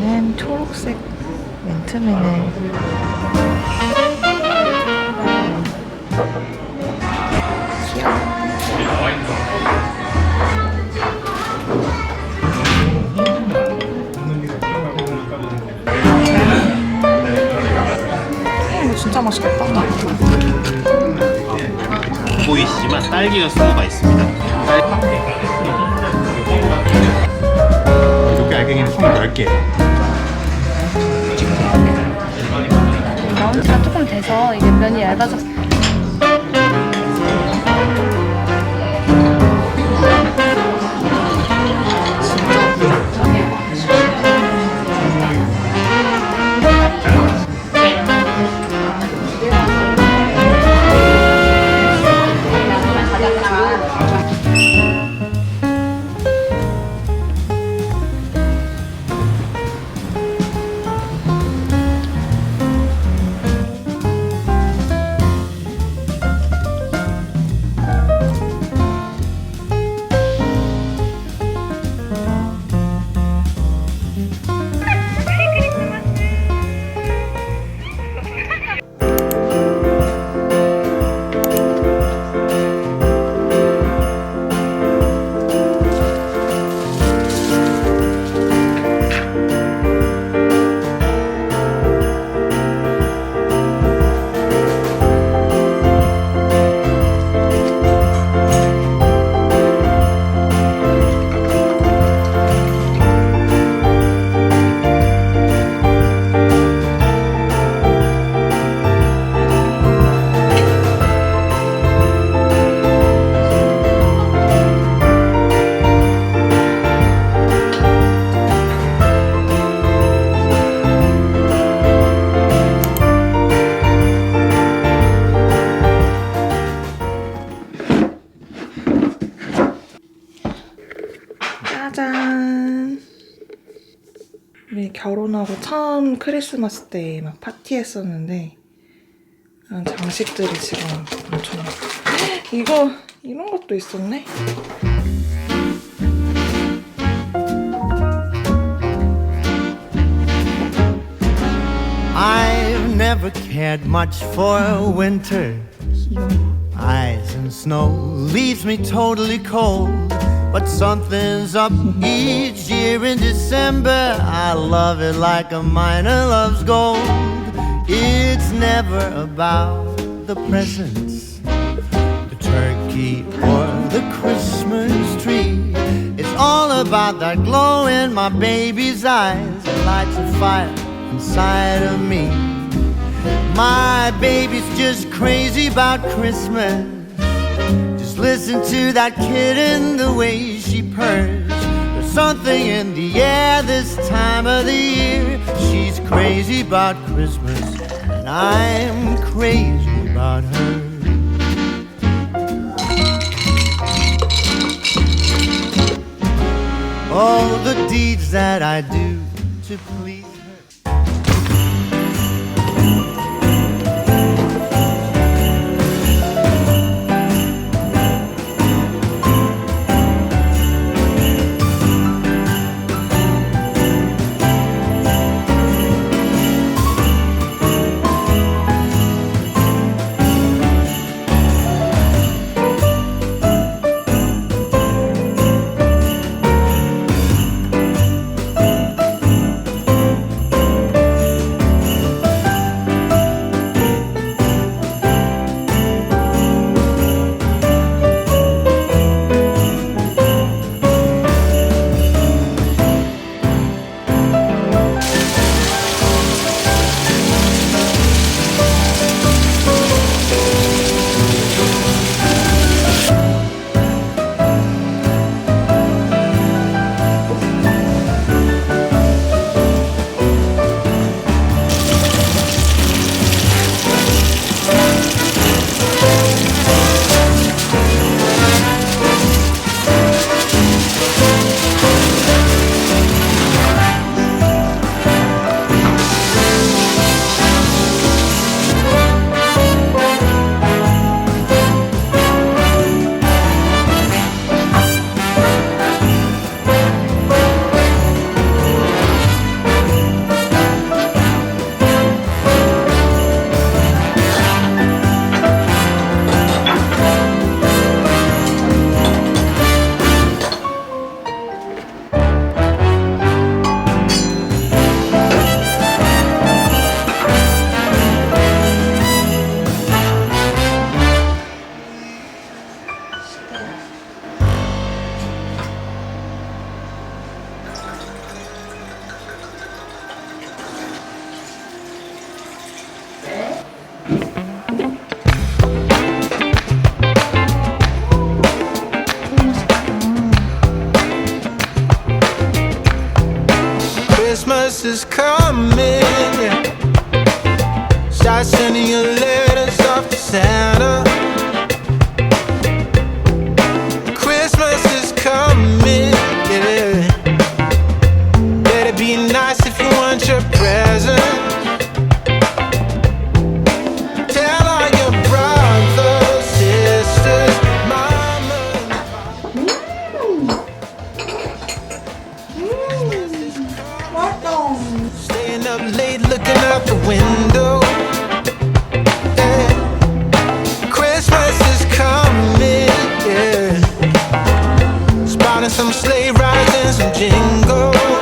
여기는 초록색 맨투맨을 이거 진짜 맛있겠다. 보이시지만 딸기 가스가 있습니다. 이렇게 알갱이는 총 10개. 나온 지가 조금 돼서 이게 면이 얇아졌어. 짜잔! 우리 결혼하고 처음 크리스마스 때 막 파티했었는데 이런 장식들이 지금 엄청 이런 것도 있었네? I've never cared much for winter. Ice and snow leaves me totally cold. But something's up each year in December. I love it like a miner loves gold. It's never about the presents, the turkey or the Christmas tree. It's all about that glow in my baby's eyes that lights a fire inside of me. My baby's just crazy about Christmas. Just listen to that kitten, the way she purrs. There's something in the air this time of the year. She's crazy about Christmas, and I'm crazy about her. Oh, the deeds that I do to please her. Christmas is coming, yeah. Start sending your letters off to Santa. Christmas is coming, yeah. Better be nice if you want your present. Tell all your brothers, sisters, mama staying up late looking out the window. Yeah. Christmas is coming, yeah. Spotting some sleigh rides and some jingles.